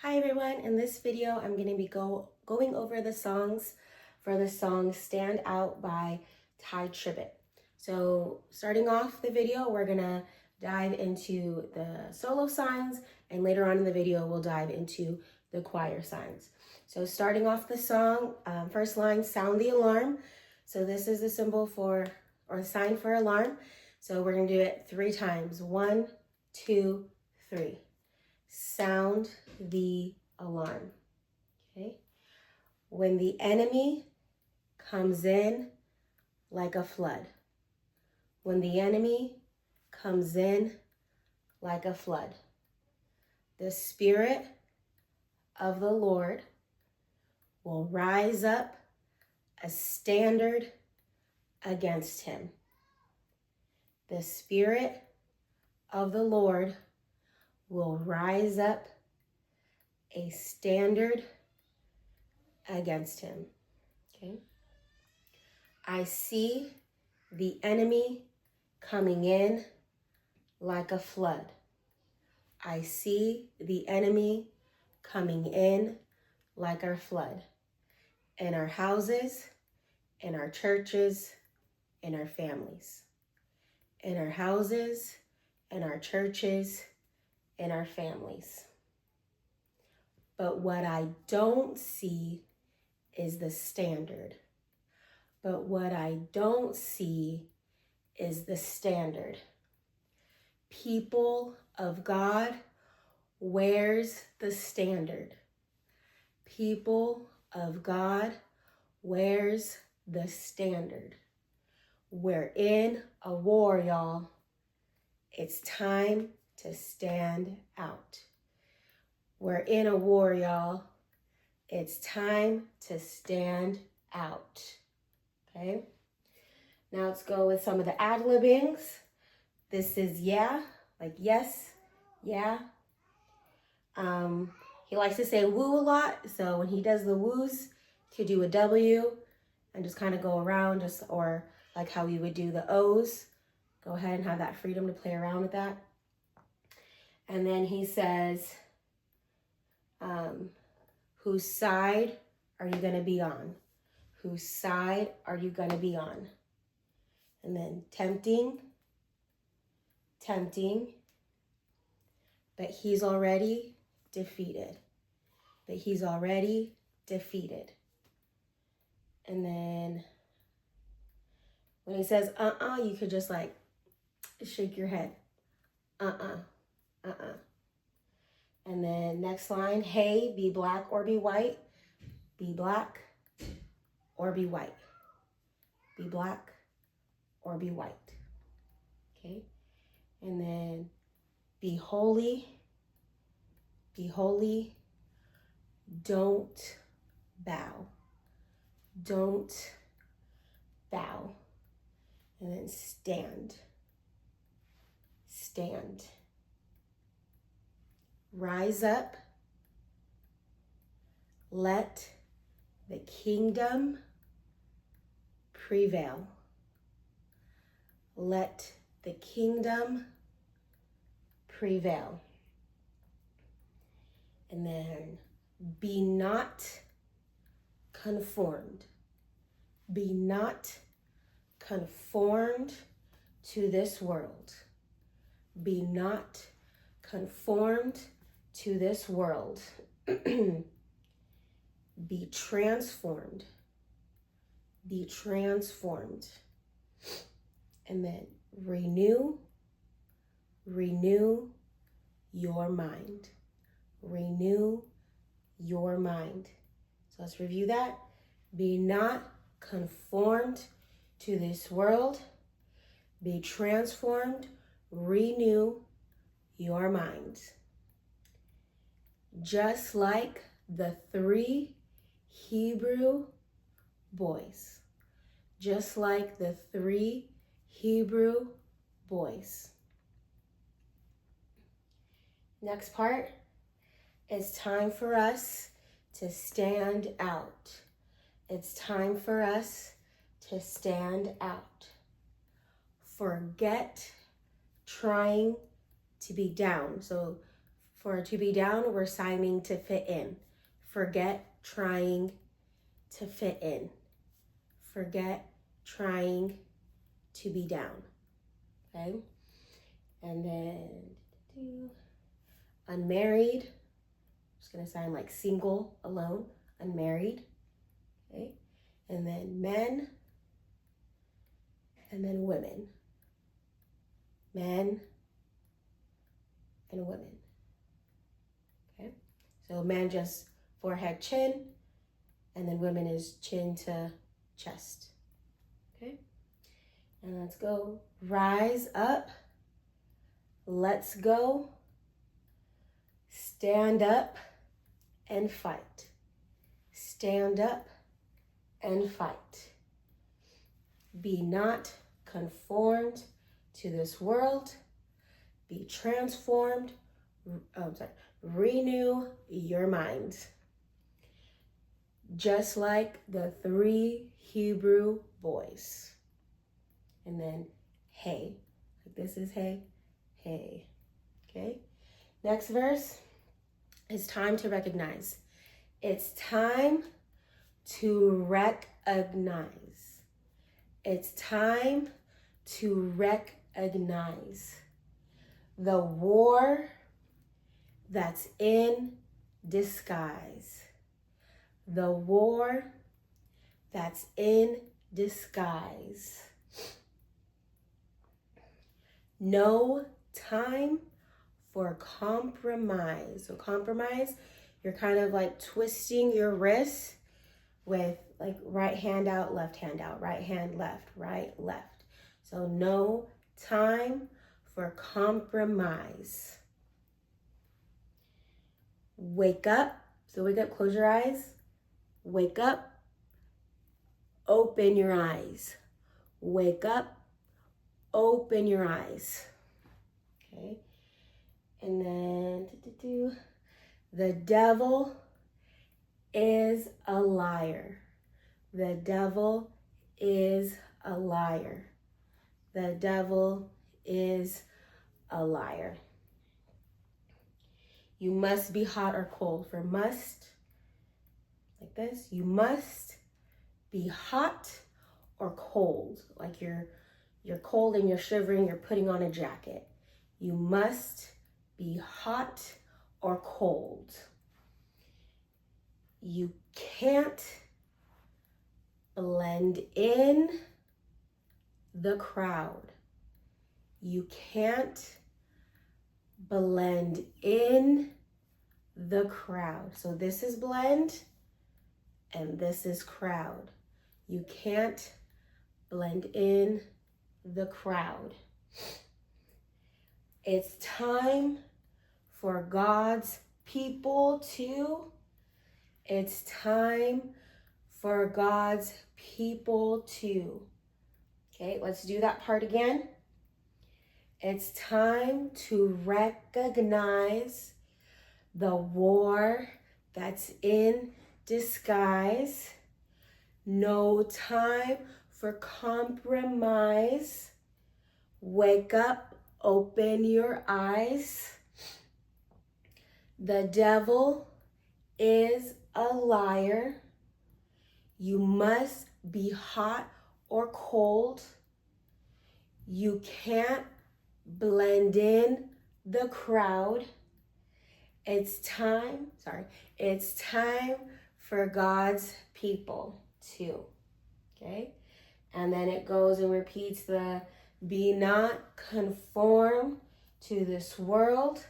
Hi everyone, in this video I'm going to be going over the songs for the song Stand Out by Tribbett. So starting off the video, we're going to dive into the solo signs, and later on in the video we'll dive into the choir signs. So starting off the song, first line, sound the alarm. So this is the symbol for, or the sign for alarm. So we're going to do it 3 times. 1, 2, 3. Sound the alarm. Okay. When the enemy comes in like a flood. When the enemy comes in like a flood. The Spirit of the Lord will rise up a standard against him. The Spirit of the Lord will rise up a standard against him. Okay. I see the enemy coming in like a flood. I see the enemy coming in like a flood. In our houses, in our churches, in our families. In our houses, in our churches, in our families. But what I don't see is the standard. But what I don't see is the standard. People of God, where's the standard? People of God, where's the standard? We're in a war, y'all. It's time to stand out. We're in a war, y'all. It's time to stand out. Okay? Now let's go with some of the ad-libbings. This is yeah, like yes, yeah. He likes to say woo a lot, so when he does the woos, he could do a W and just kind of go around, or like how we would do the O's. Go ahead and have that freedom to play around with that. And then he says, whose side are you going to be on? Whose side are you going to be on? And then tempting, but he's already defeated. But he's already defeated. And then when he says you could just like shake your head. And then next line, hey, be black or be white. Be black or be white. Be black or be white. Okay. And then be holy. Be holy. Don't bow. Don't bow. And then stand. Stand. Rise up. Let the kingdom prevail. Let the kingdom prevail. And then be not conformed. Be not conformed to this world. Be not conformed to this world. Be transformed. Be transformed. And then renew your mind. Renew your mind. So let's review that. Be not conformed to this world. Be transformed. Renew your mind. Just like the 3 Hebrew boys. Just like the 3 Hebrew boys. Next part, it's time for us to stand out. It's time for us to stand out. Forget trying to be down. So For to be down, we're signing to fit in. Forget trying to fit in. Forget trying to be down. Okay? And then unmarried. I'm just going to sign like single, alone, unmarried. Okay? And then men. And then women. Men and women. Okay? So men just forehead, chin, and then women is chin to chest. Okay? And let's go. Rise up. Let's go. Stand up and fight. Stand up and fight. Be not conformed to this world. Be transformed. Renew your mind. Just like the 3 Hebrew boys. And then, hey. Like this is hey, hey. Okay? Next verse is time to recognize. It's time to recognize. It's time to recognize the war that's in disguise. The war that's in disguise. No time for compromise. So compromise, you're kind of like twisting your wrist with like right hand out, right hand left, right, left. So no time for compromise. Wake up. So wake up, close your eyes. Wake up. Open your eyes. Wake up. Open your eyes. Okay. And then the devil is a liar. The devil is a liar. The devil is a liar. You must be hot or cold. For must, like this, you must be hot or cold. Like you're cold and you're shivering, you're putting on a jacket. You must be hot or cold. You can't blend in the crowd. You can't blend in the crowd. So this is blend and this is crowd. You can't blend in the crowd. It's time for God's people to. It's time for God's people to. Okay, let's do that part again. It's time to recognize the war that's in disguise. No time for compromise. Wake up, open your eyes. The devil is a liar. You must be hot or cold. You can't blend in the crowd. It's time for God's people too. Okay? And then it goes and repeats the be not conformed to this world.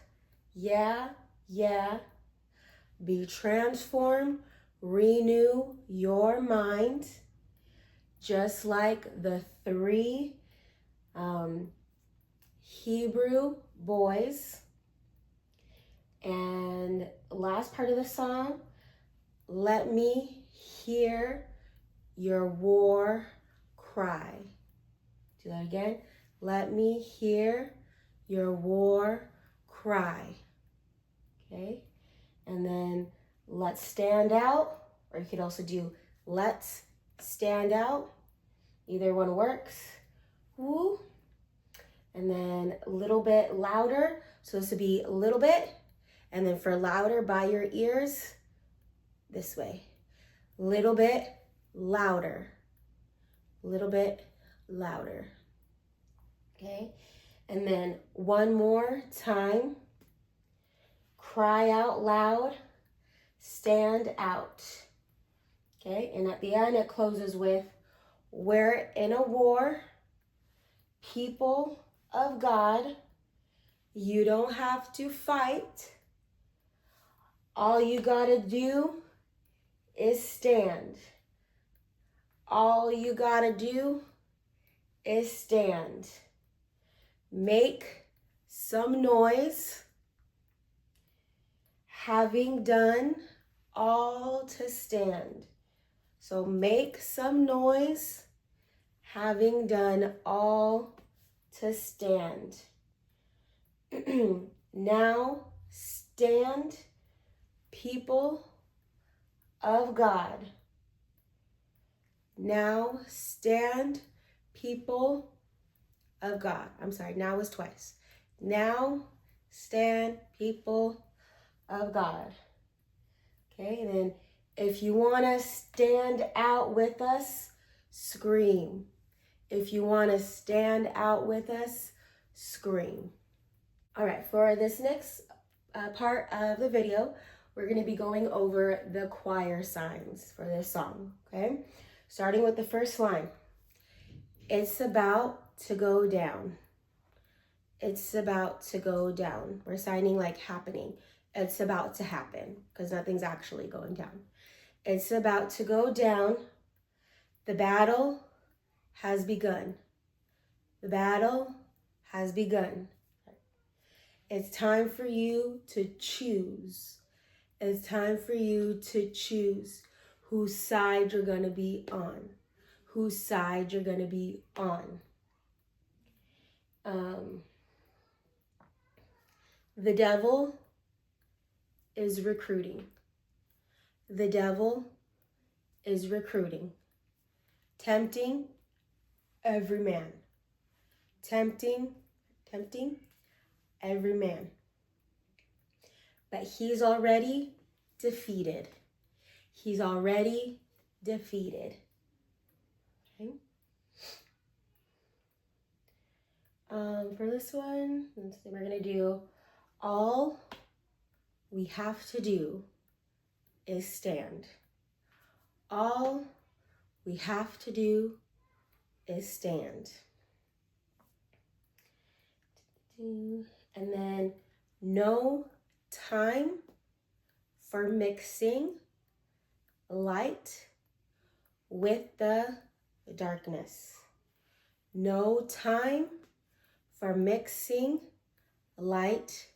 Yeah. Be transformed, renew your mind, just like the 3 Hebrew boys. And last part of the song, let me hear your war cry. Do that again. Let me hear your war cry. Okay? And then let's stand out, or you could also do let's stand out. Either one works. Woo. And then a little bit louder. So this would be a little bit, And then for louder by your ears, this way. Little bit louder. Little bit louder. Okay? And then one more time. Cry out loud. Stand out. Okay? And at the end, it closes with, we're in a war. People of God, you don't have to fight. All you gotta do is stand. All you gotta do is stand. Make some noise. Having done all to stand. So make some noise. Having done all to stand. Now stand, people of God. Now stand, people of God. I'm sorry, now is twice. Now stand, people of God. Okay, and then if you want to stand out with us, scream. If you want to stand out with us, scream. All right, for this next part of the video, we're going to be going over the choir signs for this song, okay? Starting with the first line. It's about to go down. It's about to go down. We're signing like happening. It's about to happen because nothing's actually going down. It's about to go down. The battle has begun. The battle has begun. It's time for you to choose. It's time for you to choose whose side you're going to be on. Whose side you're going to be on. The devil is recruiting. The devil is recruiting. Tempting every man. Tempting every man. But he's already defeated. He's already defeated. Okay. For this one, we're going to do all we have to do is stand. All we have to do is stand. And then no time for mixing light with the darkness. No time for mixing light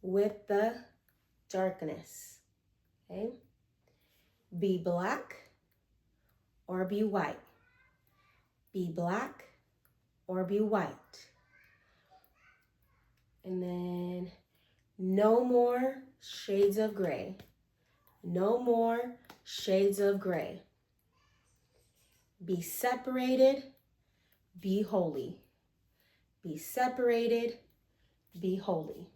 with the darkness. Okay? Be black or be white. Be black or be white. And then no more shades of gray. No more shades of gray. Be separated, be holy. Be separated, be holy.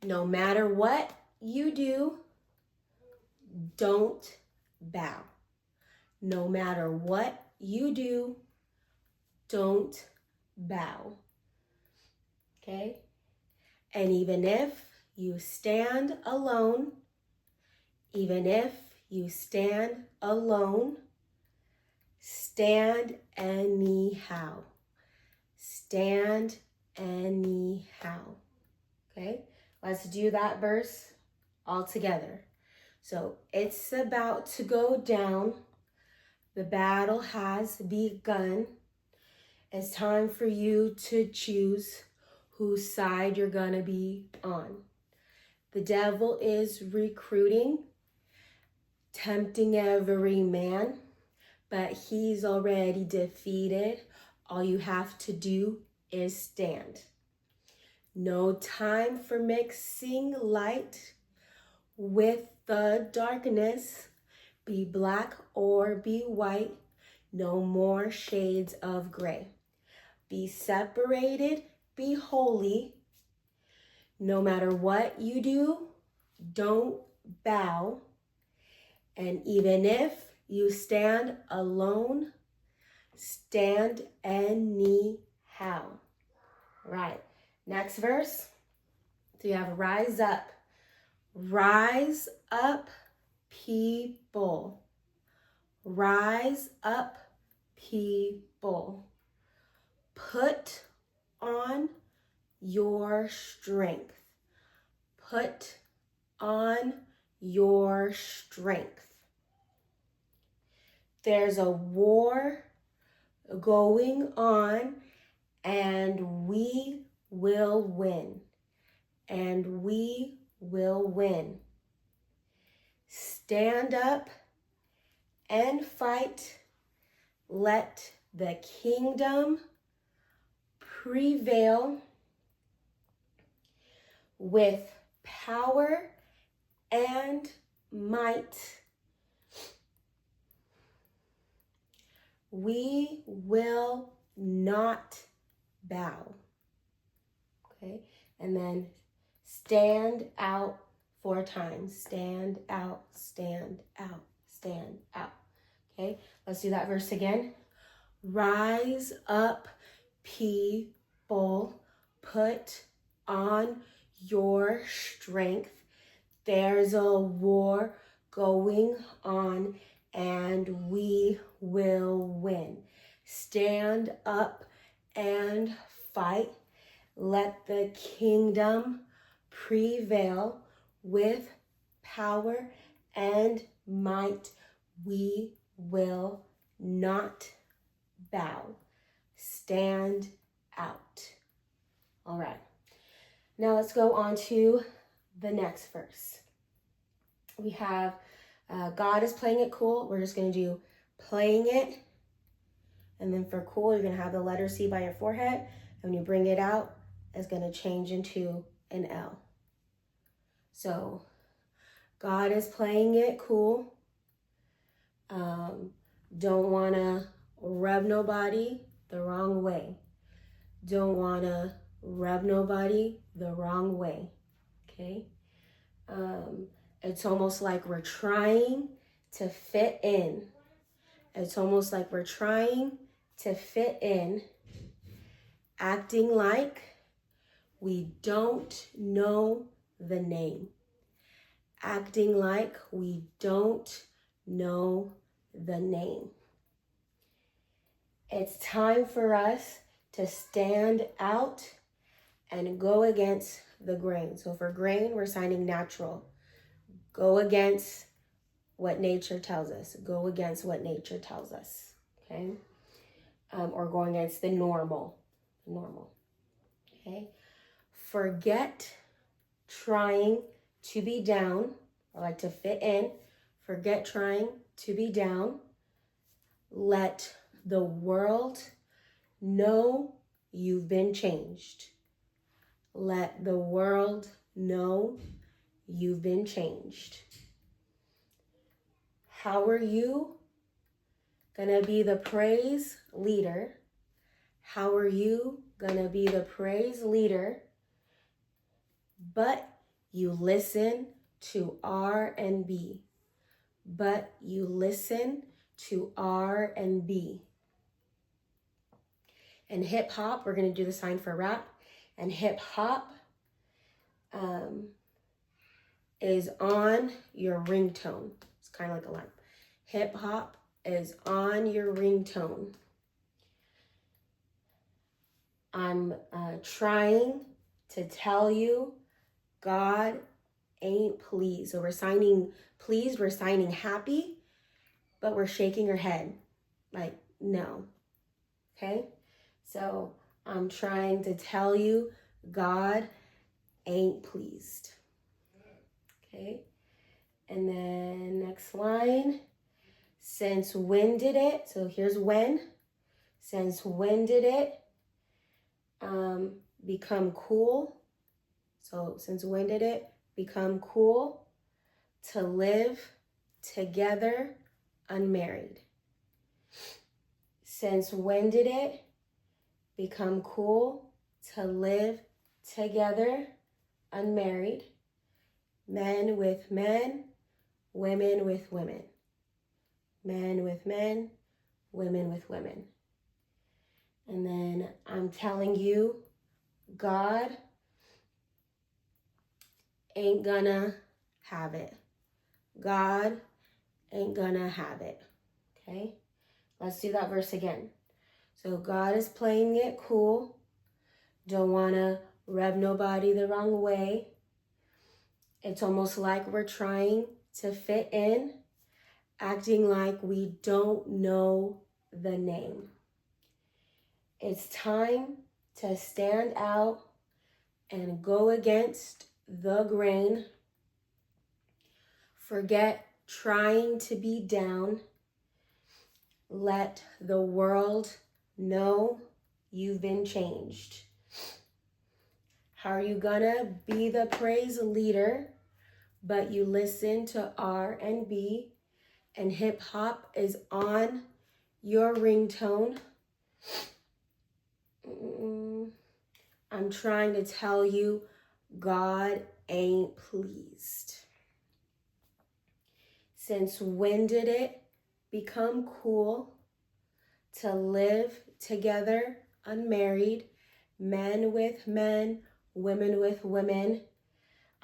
No matter what you do, don't bow. No matter what you do, don't bow. Okay? And even if you stand alone, even if you stand alone, stand anyhow. Stand anyhow. Okay? Let's do that verse all together. So it's about to go down. The battle has begun. It's time for you to choose whose side you're gonna be on. The devil is recruiting, tempting every man, but he's already defeated. All you have to do is stand. No time for mixing light with the darkness. Be black or be white. No more shades of gray. Be separated, be holy. No matter what you do, don't bow. And even if you stand alone, stand anyhow. Right. Next verse. So you have rise up. Rise up, people. Rise up, people. Put on your strength. Put on your strength. There's a war going on, and we will win. And we will win. Stand up and fight. Let the kingdom prevail with power and might. We will not bow. Okay, and then stand out 4 times. Stand out, stand out, stand out. Okay, let's do that verse again. Rise up, people. Put on your strength. There's a war going on, and we will win. Stand up and fight. Let the kingdom prevail with power and might. We will not bow. Stand out. All right. Now let's go on to the next verse. We have God is playing it cool. We're just going to do playing it. And then for cool, you're going to have the letter C by your forehead. And when you bring it out, it's going to change into an L. So God is playing it cool. Don't want to rub nobody the wrong way. Don't want to rub nobody the wrong way. Okay? It's almost like we're trying to fit in. It's almost like we're trying to fit in, acting like we don't know the name. Acting like we don't know the name. It's time for us to stand out and go against the grain. So for grain, we're signing natural. Go against what nature tells us. Go against what nature tells us. Okay? Or going against the normal. Okay? Forget trying to be down, or like to fit in. Forget trying to be down. Let the world know you've been changed. Let the world know you've been changed. How are you gonna be the praise leader? How are you gonna be the praise leader, but you listen to R&B? But you listen to R&B. And hip hop, we're gonna do the sign for rap. And hip hop is on your ringtone. It's kind of like a lamp. Hip hop is on your ringtone. I'm trying to tell you, God ain't pleased. So we're signing pleased, we're signing happy, but we're shaking our head like, no. Okay? So I'm trying to tell you, God ain't pleased. Okay? And then next line. Since when did it? So here's when. Since when did it become cool? So since when did it become cool to live together unmarried? Since when did it become cool to live together unmarried, men with men, women with women, men with men, women with women. And then I'm telling you, God ain't gonna have it. God ain't gonna have it. Okay? Let's do that verse again. So God is playing it cool. Don't want to rub nobody the wrong way. It's almost like we're trying to fit in, acting like we don't know the name. It's time to stand out and go against the grain. Forget trying to be down. Let the world know you've been changed. How are you gonna be the praise leader, but you listen to R&B and hip hop is on your ringtone? I'm trying to tell you, God ain't pleased. Since when did it become cool to live together unmarried, men with men, women with women?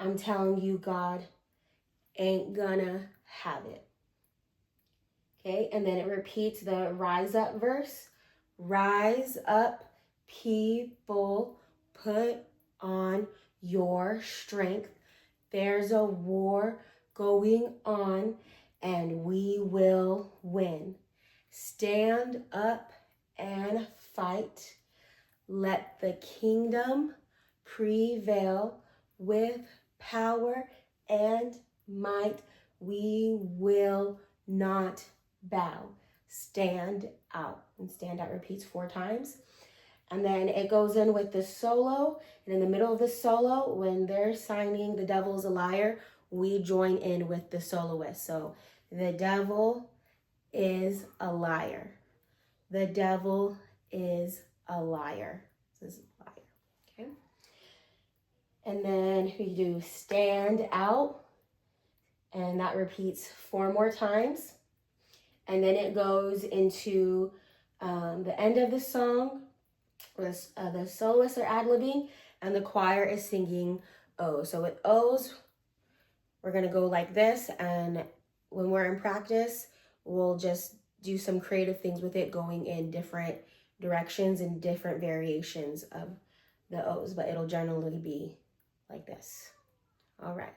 I'm telling you, God ain't gonna have it. Okay, and then it repeats the rise up verse. Rise up, people, put on your strength. There's a war going on and we will win. Stand up and fight. Let the kingdom prevail with power and might. We will not bow. Stand out. And stand out repeats 4 times. And then it goes in with the solo. And in the middle of the solo, when they're signing "The Devil's a Liar," we join in with the soloist. So the devil is a liar. The devil is a liar. This is a liar. Okay. And then we do stand out. And that repeats 4 more times. And then it goes into the end of the song. The soloists are ad-libbing and the choir is singing O's. So with O's, we're going to go like this. And when we're in practice, we'll just do some creative things with it, going in different directions and different variations of the O's. But it'll generally be like this. All right.